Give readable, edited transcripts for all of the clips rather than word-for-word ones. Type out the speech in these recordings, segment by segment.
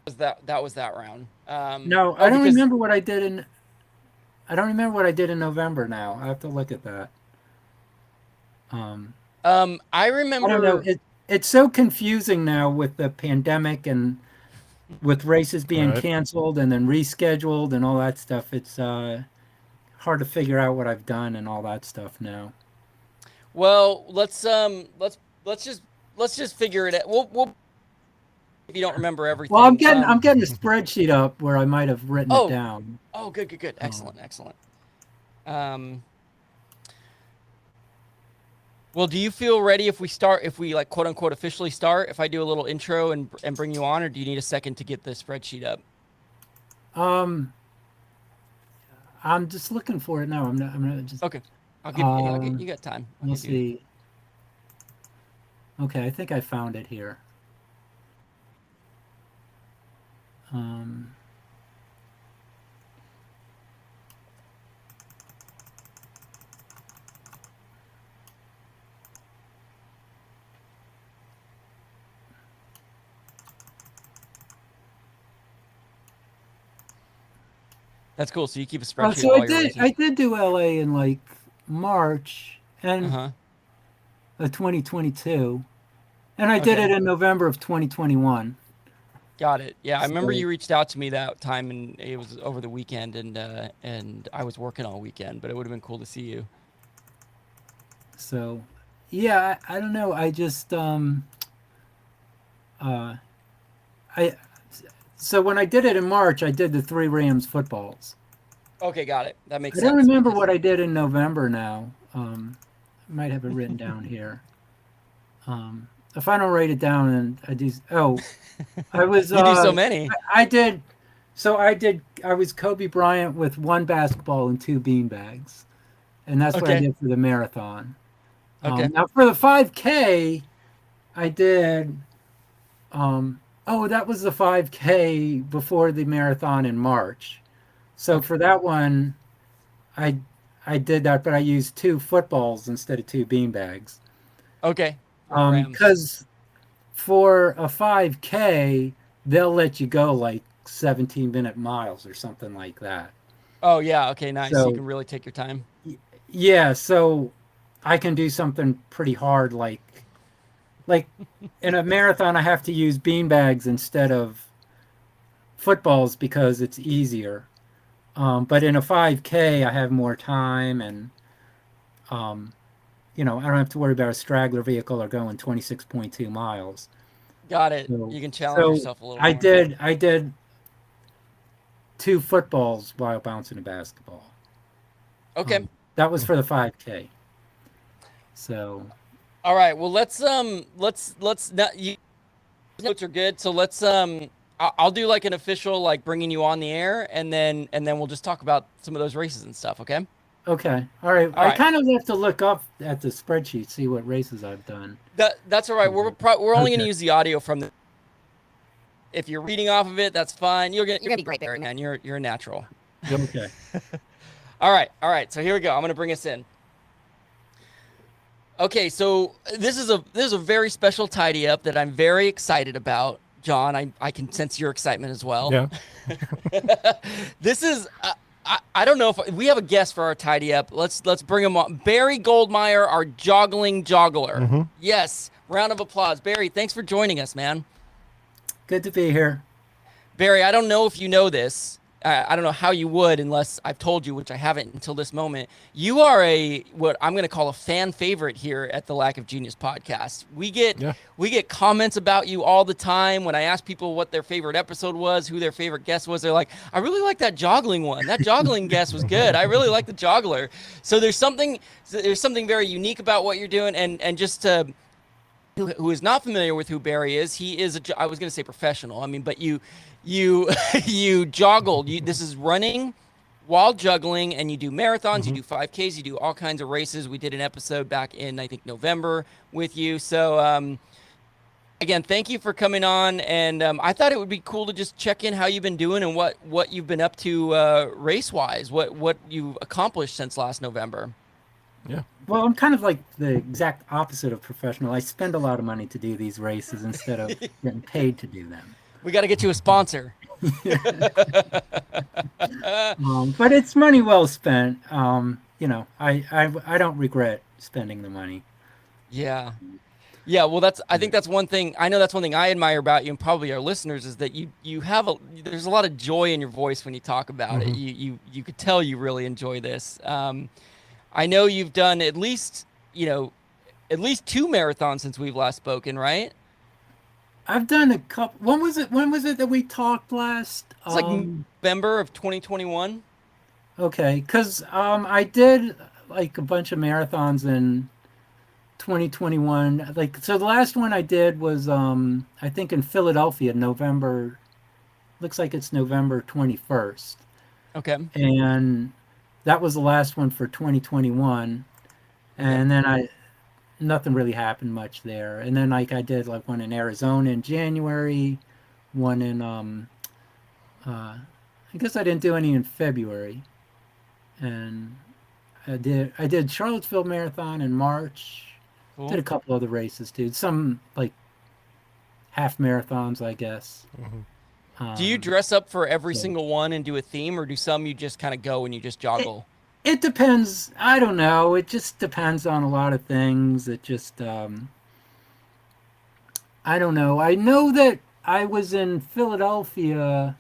was that round. No, Oh, I don't because remember what I did in. I don't remember what I did in November. Now I have to look at that. Um, I I don't know. remember. It's so confusing now with the pandemic and with races being Right. canceled and then rescheduled and all that stuff. It's hard to figure out what I've done and all that stuff now. Well, let's just figure it out. We'll if you don't remember Well, everything. I'm getting a spreadsheet up where I might have written it Oh, down. good, Um, excellent. Um, well, do you feel ready if we start? If we like quote unquote officially start? If I do a little intro and bring you on, or do you need a second to get the spreadsheet up? um, I'm just looking for it now. I'm not. I'm gonna just. Okay, I'll get Um, you got time. I'll let's give you. see. Okay, I think I found it here. Um, That's cool. So you keep a oh, spreadsheet of so I all your did. races. I did do LA in like March Uh and huh. 2022, and I did Okay. it in November of 2021. Got it. Yeah, I remember So, you reached out to me that time, and it was over the weekend, and I was working all weekend, but it would have been cool to see you. so yeah. I don't know. I just uh, I so when I did it in March, I did the three Rams footballs. Okay, got it. That I makes don't sense remember because what I did in November now. I might have it written down here. If I don't write it down, and I do. Oh, I was. you do so many. I did. So I did. I was Kobe Bryant with one basketball and two beanbags, and that's what I Okay. did for the marathon. Okay. Now for the 5K, I did. Oh, that was the 5K before the marathon in March. So Okay. for that one, I I did that, but I used two footballs instead of two beanbags. Okay. For the Rams. Because for a 5K, they'll let you go like 17-minute miles or something like that. Oh yeah. Okay. Nice. So you So can really take your time. yeah, so I can do something pretty hard like in a marathon I have to use beanbags instead of footballs because it's easier. But in a 5K, I have more time and um, I don't have to worry about a straggler vehicle or going 26.2 miles. Got it. So, You can challenge so yourself a little I more. did I did two footballs while bouncing a basketball. Okay. That was for the 5K. So All right. Well, let's not you notes are good. So let's I'll do like an official like bringing you on the air, and then we'll just talk about some of those races and stuff. Okay. okay, all right. All I right. kind of have to look up at the spreadsheet, see what races I've done. That's all right. We're only going to Okay, use the audio from the. If you're reading off of it, that's fine. You're gonna be great there, man. You're a natural. okay. All right. So here we go. I'm gonna bring us in. Okay, so this is a very special tidy up that I'm very excited about, John. I can sense your excitement as well. Yeah. This is I don't know if we have a guest for our tidy up. Let's bring him on. Barry Goldmeyer, our joggling joggler. Mm-hmm. Yes, round of applause. Barry, thanks for joining us, man. Good to be here. Barry, I don't know if you know this. I don't know how you would unless I've told you, which I haven't until this moment. You are a what I'm going to call a fan favorite here at the Lack of Genius podcast. Yeah. We get comments about you all the time. When I ask people what their favorite episode was, who their favorite guest was, they're like, "I really like that joggling one. That joggling guest was good. I really like the joggler." So there's something very unique about what you're doing, and just to who is not familiar with who Barry is, he is I was going to say professional. I mean, but you you joggled. This is running while juggling, and you do marathons, you Mm-hmm. do 5Ks, you do all kinds of races. We did an episode back in I think November with you. So again, thank you for coming on, and I thought it would be cool to just check in how you've been doing and what you've been up to race wise, what you've accomplished since last November. Yeah. Well, I'm kind of like the exact opposite of professional. I spend a lot of money to do these races instead of getting paid to do them. We got to get you a sponsor. But it's money well spent. I don't regret spending the money. Yeah. Yeah, well, I think that's one thing. I know that's one thing I admire about you, and probably our listeners, is that you have there's a lot of joy in your voice when you talk about it. You could tell you really enjoy this. I know you've done at least 2 marathons since we've last spoken, right? I've done a couple. When was it that we talked last? It's like November of 2021. Okay, because I did like a bunch of marathons in 2021. Like, so the last one I did was I think in Philadelphia, November. Looks like it's November 21st. Okay. And that was the last one for 2021. And then nothing really happened much there. And then like I did like one in Arizona in January, one in I guess I didn't do any in February. And I did Charlottesville Marathon in March. Cool. Did a couple other races too. Some like half marathons, I guess. Do you dress up for every single one and do a theme, or do some you just kind of go and you just joggle? It depends. I don't know. It just depends on a lot of things. It just I don't know. I know that I was in Philadelphia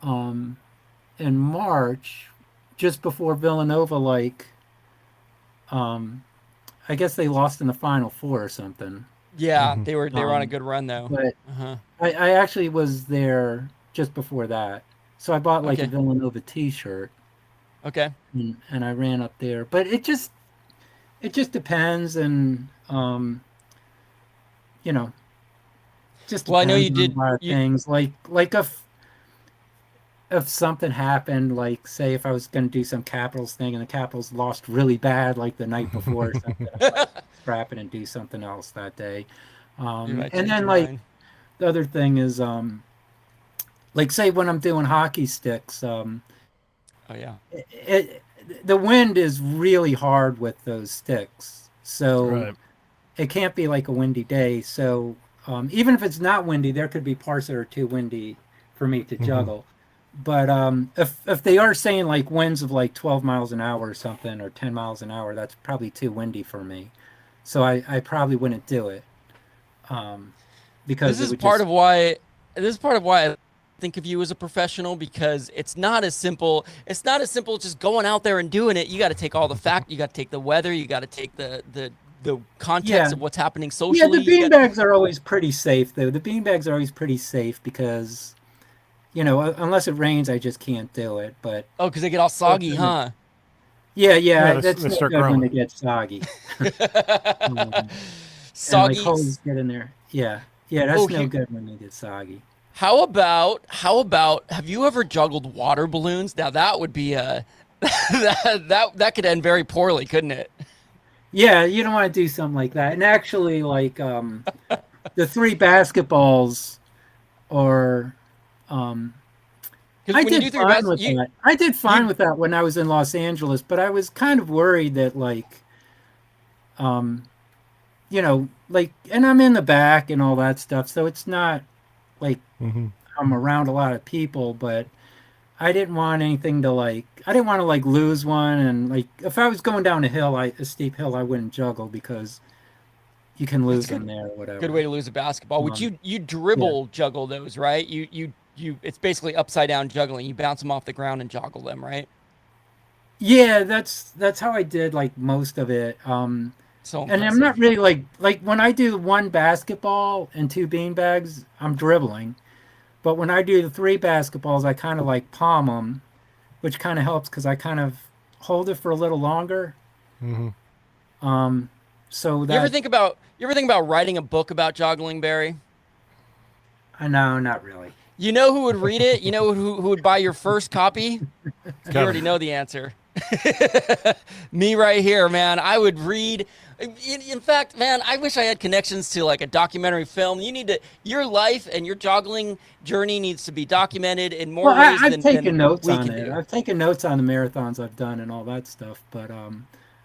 in March, just before Villanova, like I guess they lost in the Final Four or something. Yeah, they were on a good run though. But I actually was there just before that, so I bought like a Villanova T-shirt. Okay. And I ran up there, but it just depends, and just well, I know you depends did on a lot of things like if something happened, like say if I was going to do some Capitals thing and the Capitals lost really bad like the night before or something, I'd like scrap it and do something else that day. And then like the other thing is like say when I'm doing hockey sticks, the wind is really hard with those sticks, so it can't be like a windy day. So even if it's not windy, there could be parts that are too windy for me to juggle. But if they are saying like winds of like 12 miles an hour or something, or 10 miles an hour, that's probably too windy for me. So I probably wouldn't do it. Because this is part of why I think of you as a professional, because it's not as simple as just going out there and doing it. You got to take all the you got to take the weather, you got to take the context of what's happening socially. Yeah, the beanbags are always pretty safe though. The beanbags are always pretty safe because unless it rains, I just can't do it. But because they get all soggy, huh? Yeah, that's no good when they get soggy. Soggy, like holes get in there. Yeah, that's no good when they get soggy. How about have you ever juggled water balloons? Now that would be that could end very poorly, couldn't it? Yeah, you don't want to do something like that. And actually, like the 3 basketballs, or I did fine with that. I did fine with that when I was in Los Angeles, but I was kind of worried that like, like, and I'm in the back and all that stuff, so it's not like I'm around a lot of people, but I didn't want anything to I didn't want to like lose one, and like if I was going down a steep hill, I wouldn't juggle because you can lose them there or whatever. Good way to lose a basketball. Which you dribble juggle those, right? You it's basically upside down juggling. You bounce them off the ground and joggle them, right? Yeah, that's how I did like most of it. So and I'm not really like when I do 1 basketball and 2 beanbags, I'm dribbling. But when I do the 3 basketballs, I kind of like palm them, which kind of helps because I kind of hold it for a little longer. So that you ever think about writing a book about joggling, Barry? No, not really. You know who would read it? You know who would buy your first copy? You already know the answer. Me right here, man. I would read. In fact, man, I wish I had connections to like a documentary film. Your life and your joggling journey needs to be documented in more ways I've taken notes we on can it. do. I've taken notes on the marathons I've done and all that stuff, but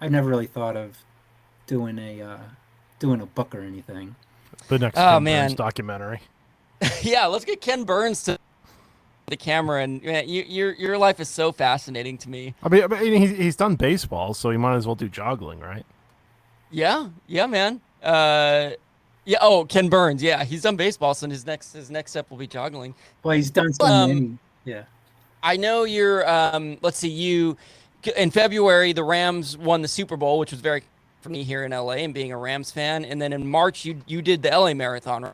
I've never really thought of doing a book or anything. The next Tim Burns documentary. Yeah, let's get Ken Burns to the camera, and man, your life is so fascinating to me. I mean he's done baseball, so he might as well do joggling, right? Yeah, yeah, man. Yeah. Oh, Ken Burns. Yeah, he's done baseball, so his next step will be joggling. Well, he's done so Um, many. Yeah. I know you're. Let's see, you in February the Rams won the Super Bowl, which was very for me here in LA and being a Rams fan, and then in March you did the LA Marathon. Right?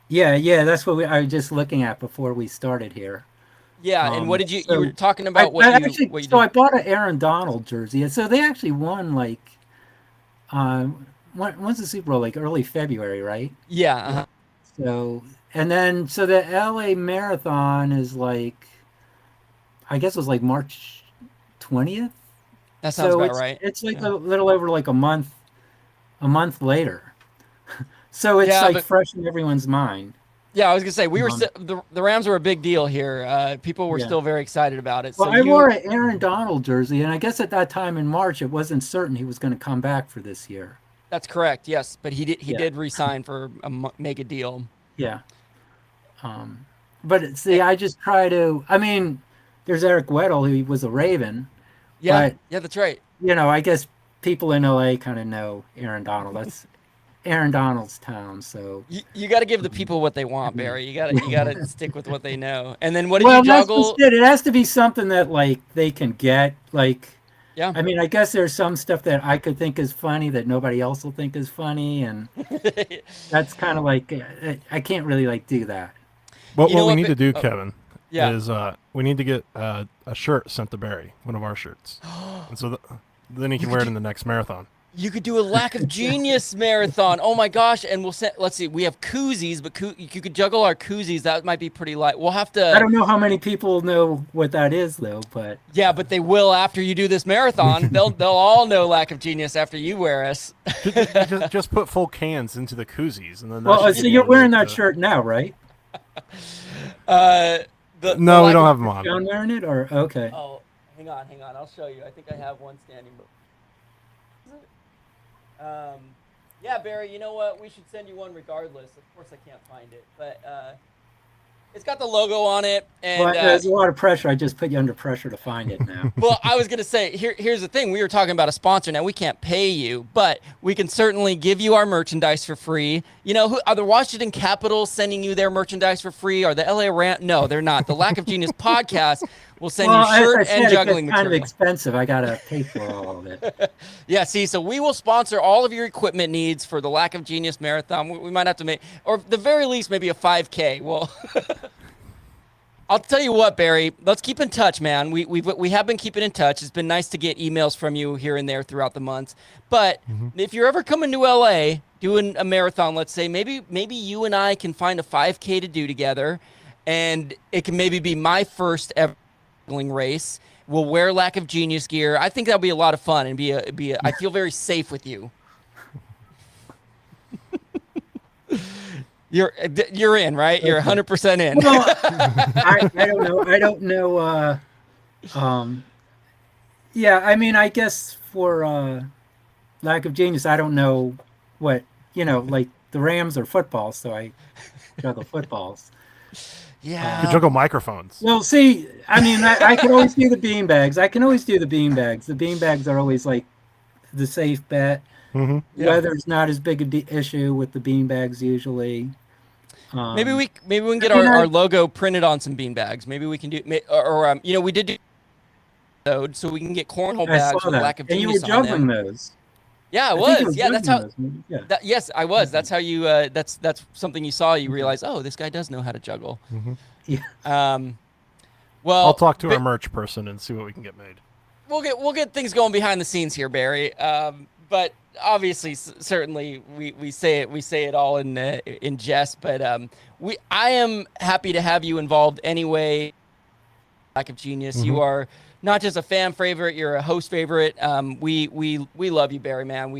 Yeah. That's what I was just looking at before we started here. Yeah, and what did you were So talking about what I you actually, what you so did? I bought an Aaron Donald jersey, and so they actually won like, when's the Super Bowl? Like early February, right? Yeah, So, and then so the LA Marathon is like, I guess it was like March 20th. that sounds So about it's right. it's like Yeah. a little over like a month later. So it's Yeah, like but fresh in everyone's mind. yeah, I was gonna say we were Um, the Rams were a big deal here. People were yeah. still very excited about it. Well, So I wore you, an Aaron Donald jersey, and I guess at that time in March, it wasn't certain he was going to come back for this year. that's correct. Yes, but he Yeah, did resign for a mega deal. yeah. But see, I just try to. I mean, there's Eric Weddle, who was a Raven, Yeah, but yeah, that's right. I guess people in LA kind of know Aaron Donald. That's Aaron Donald's town, so. You got to give the people what they want, Barry. You got to stick with what they know. And then what did Well, you that's just juggle? it. It has to be something that like they can get. Like, Yeah. I mean, I guess there's some stuff that I could think is funny that nobody else will think is funny, and that's kind of like I can't really like do that. What, You know what we what? need to do, Oh, Kevin, yeah. is we need to get a shirt sent to Barry, one of our shirts, and so then he can wear it in the next marathon. You could do a lack of genius marathon. Oh my gosh! And we'll set. Let's see. We have koozies, but you could juggle our koozies. That might be pretty light. We'll have I to. don't know how many people know what that is though, but Yeah, but they will after you do this marathon. They'll all know lack of genius after you wear us. just put full cans into the koozies, and then that well, should so give you're you wearing the- that shirt now, right? The No, we lack don't of- have them on. John wearing it, or okay? Oh, hang on. I'll show you. I think I have one standing. Yeah, Barry. You know what? We should send you one regardless. Of course, I can't find it, but it's got the logo on it, and Well, there's a lot of pressure. I just put you under pressure to find it now. well, I was gonna say here's the thing. We were talking about a sponsor. Now we can't pay you, but we can certainly give you our merchandise for free. You know, who are the Washington Capitals sending you their merchandise for free? Or the LA Rams? No, they're not. The Lack of Genius podcast will send Well, you as I shirt said, and juggling it's kind of material. expensive. I gotta pay for all of it. Yeah, see, so we will sponsor all of your equipment needs for the Lack of Genius marathon. We might have to make, or at the very least, maybe a 5K. Well, I'll tell you what, Barry. Let's keep in touch, man. We have been keeping in touch. It's been nice to get emails from you here and there throughout the months. But if you're ever coming to LA doing a marathon, let's say maybe you and I can find a 5K to do together, and it can maybe be my first ever race. We'll wear Lack of Genius gear. I think that'll be a lot of fun and I feel very safe with you. You're in, right? You're 100% in. Well, I don't know. I don't know. Yeah, I mean, I guess for Lack of Genius, I don't know what like the Rams are football, so I juggle footballs. Yeah. You could juggle microphones. Well, see, I mean, I can always do the beanbags. I can always do the beanbags. The beanbags are always like the safe bet. Mm-hmm. Yeah. Weather's not as big a issue with the beanbags usually. Maybe we can get I mean, our logo printed on some bean bags. Maybe we can do or we did do so we can get cornhole I bags saw with Lack that, of and you were Genius on juggling them. those. Yeah, it I think you was. were Yeah, that's how. juggling those. Yeah. Yes, I was. That's how you. That's something you saw. You realize, oh, this guy does know how to juggle. Yeah. Well, I'll talk to Ba- our merch person and see what we can get made. we'll get things going behind the scenes here, Barry. But obviously, certainly, we say it all in jest. But I am happy to have you involved anyway. Lack of Genius, you are not just a fan favorite; you're a host favorite. We love you, Barry, man.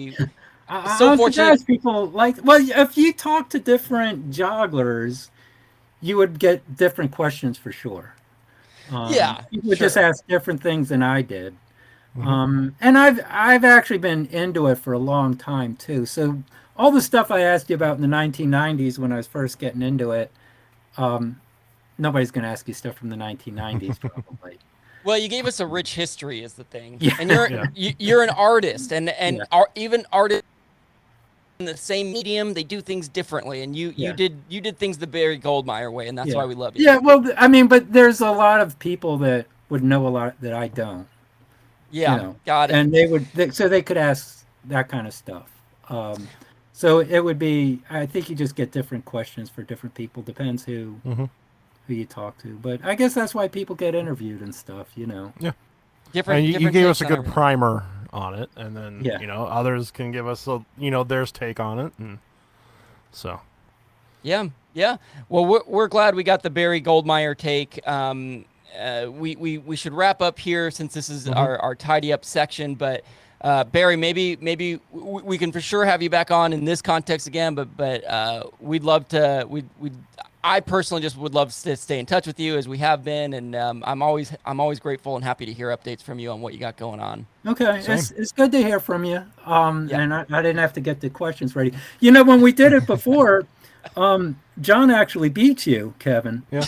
So I'm fortunate. surprised people like. Well, if you talk to different jogglers, you would get different questions for sure. Yeah, People would sure. just ask different things than I did. And I've actually been into it for a long time too. So all the stuff I asked you about in the 1990s when I was first getting into it, Nobody's going to ask you stuff from the 1990s, probably. Well, you gave us a rich history, is the thing, Yeah. and you're Yeah. you're an artist, and Yeah. even artists in the same medium, they do things differently, and you Yeah. did things the Barry Goldmeyer way, and that's Yeah. why we love you. Yeah, well, I mean, but there's a lot of people that would know a lot that I don't. Yeah, You know, got it. and so they could ask that kind of stuff. So it would be, I think you just get different questions for different people. Depends who you talk to. But I guess that's why people get interviewed and stuff, you know. Yeah. Different. And you different gave us takes a on good everything. primer on it, and then Yeah. others can give us theirs take on it, and so Yeah, yeah. Well, we're glad we got the Barry Goldmeyer take. We should wrap up here since this is our tidy up section. But Barry, maybe we can for sure have you back on in this context again. But we'd love to. I personally just would love to stay in touch with you as we have been, and I'm always grateful and happy to hear updates from you on what you got going on. Okay, Same. it's good to hear from you. Yeah. And I didn't have to get the questions ready. You know, when we did it before, John actually beat you, Kevin. yeah.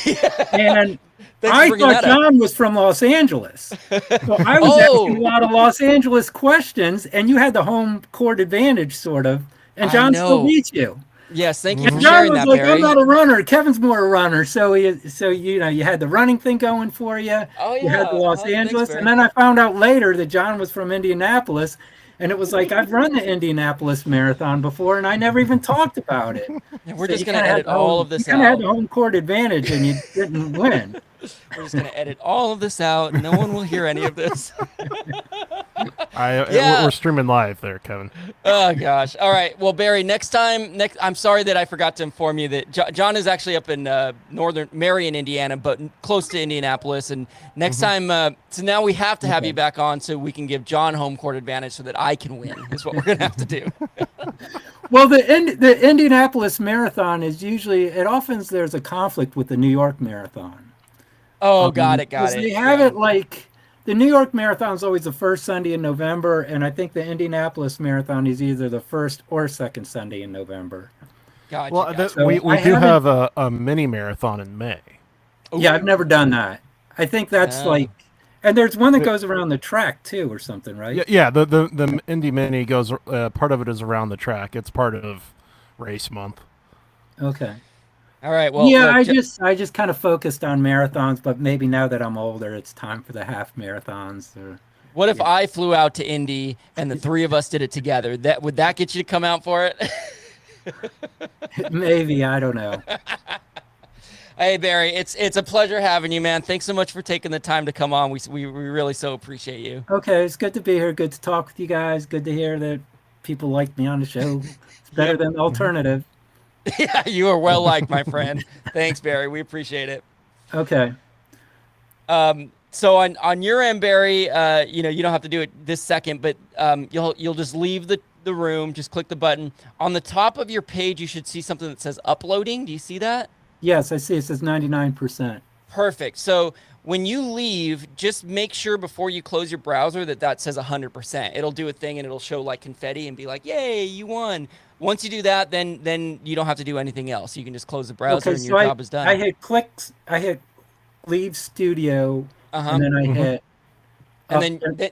And Thanks for I bringing thought that up. John was from Los Angeles. So I was asking a lot of Los Angeles questions, and you had the home court advantage, sort of. And I John still know. beat you. Yes, thank you for And John sharing was that, like, Barry. I'm not a runner. Kevin's more a runner. So you know, you had the running thing going for you. Oh, You had yeah. the Los Thanks, Angeles. Barry. And then I found out later that John was from Indianapolis. And it was like, I've run the Indianapolis Marathon before, and I never even talked about it. Yeah, we're So just you gonna kinda had edit the all home- of this You kind of had out. the home court advantage, and you didn't win. We're just gonna edit all of this out. No one will hear any of this. Yeah. We're streaming live there, Kevin. Oh gosh. All right. Well, Barry, next I'm sorry that I forgot to inform you that John is actually up in northern Marion, Indiana, but close to Indianapolis. And next time, so now we have to have you back on so we can give John home court advantage so that I can win. Is what we're gonna have to do. Well, the Indianapolis Marathon is usually there's a conflict with the New York Marathon. Oh, got it. 'Cause They have it like the New York Marathon is always the first Sunday in November, and I think the Indianapolis Marathon is either the first or second Sunday in November. Gotcha. Well, gotcha. So we I do haven't- have a mini marathon in May. Yeah, I've never done that. I think that's Oh. like, and there's one that goes around the track too, or something, right? Yeah. The Indy Mini goes. Part of it is around the track. It's part of race month. Okay. All right. Well, Yeah, look, I just kind of focused on marathons, but maybe now that I'm older, it's time for the half marathons. Or what if I flew out to Indy and the three of us did it together? Would that get you to come out for it? maybe, I don't know. Hey Barry, it's a pleasure having you, man. Thanks so much for taking the time to come on. We really so appreciate you. Okay, it's good to be here. Good to talk with you guys. Good to hear that people like me on the show. It's better than the alternative. Yeah, you are well liked, my friend. Thanks, Barry. We appreciate it. Okay. So on your end, Barry, you don't have to do it this second, but you'll just leave the room. Just click the button on the top of your page. You should see something that says uploading. Do you see that? Yes, I see. It says 99%. Perfect. So when you leave, just make sure before you close your browser that says 100%. It'll do a thing and it'll show like confetti and be like, "Yay, you won!" Once you do that, then you don't have to do anything else. You can just close the browser and your job is done. I hit leave studio, and then I hit. And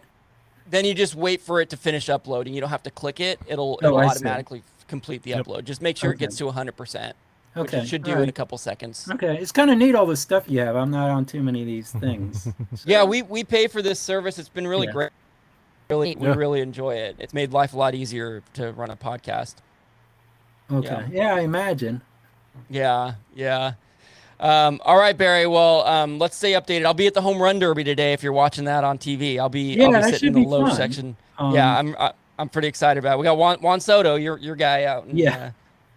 then you just wait for it to finish uploading. You don't have to click it. It'll I see. automatically complete the upload. Just make sure it gets to 100%, which Okay. it should do all in right. a couple seconds. Okay, it's kind of neat all the stuff you have. I'm not on too many of these things. Yeah, we pay for this service. It's been really Yeah. great. We really enjoy it. It's made life a lot easier to run a podcast. Okay. Yeah, I imagine. Yeah. All right, Barry. Well, let's stay updated. I'll be at the Home Run Derby today. If you're watching that on TV, I'll be Yeah, that sitting should in the be low fun. section. Yeah, I'm pretty excited about it. We got Juan Soto, your guy out. And, Yeah.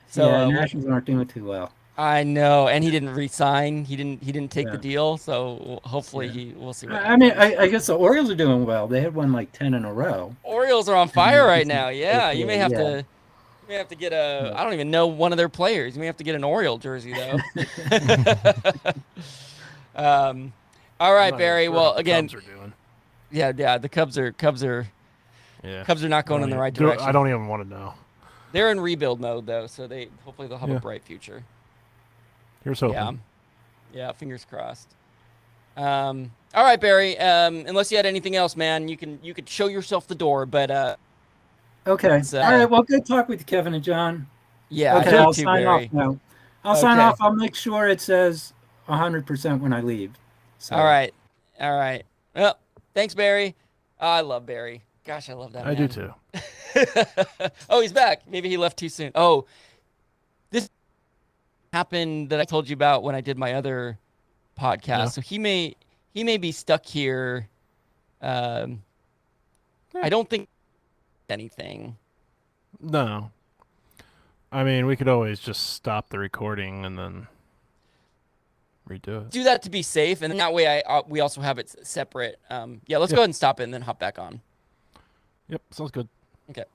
so yeah, Nationals aren't doing too well. I know, and he didn't re-sign. He didn't take Yeah. the deal. So hopefully we'll see. What I mean, I guess the Orioles are doing well. They had won like 10 in a row. Orioles are on fire right now. Yeah, you may have Yeah. to. You may have to get a. I don't even know one of their players. You may have to get an Oriole jersey though. All right, I'm not Barry. sure Well, how the again, Cubs are doing. yeah. The Cubs are Yeah. not going in the right I direction. don't even want to know. They're in rebuild mode though, so hopefully they'll have Yeah. a bright future. Here's hoping. Yeah. Yeah, fingers crossed. All right, Barry. Unless you had anything else, man, you could show yourself the door. But Okay. it's, All right. Well, good talk with you, Kevin and John. yeah, Okay, you I'll too, sign off Barry. now. I'll sign Okay. off. I'll make sure it says 100% when I leave. So. All right. All right. Well, thanks, Barry. I love Barry. Gosh, I love that I man. do too. Oh, he's back. Maybe he left too soon. Oh, this happened that I told you about when I did my other podcast. Yeah. So he may be stuck here. I don't think anything. No. I mean, we could always just stop the recording and then redo it. Do that to be safe, and that way we also have it separate. Yeah, let's go ahead and stop it and then hop back on. Yep, sounds good. Okay.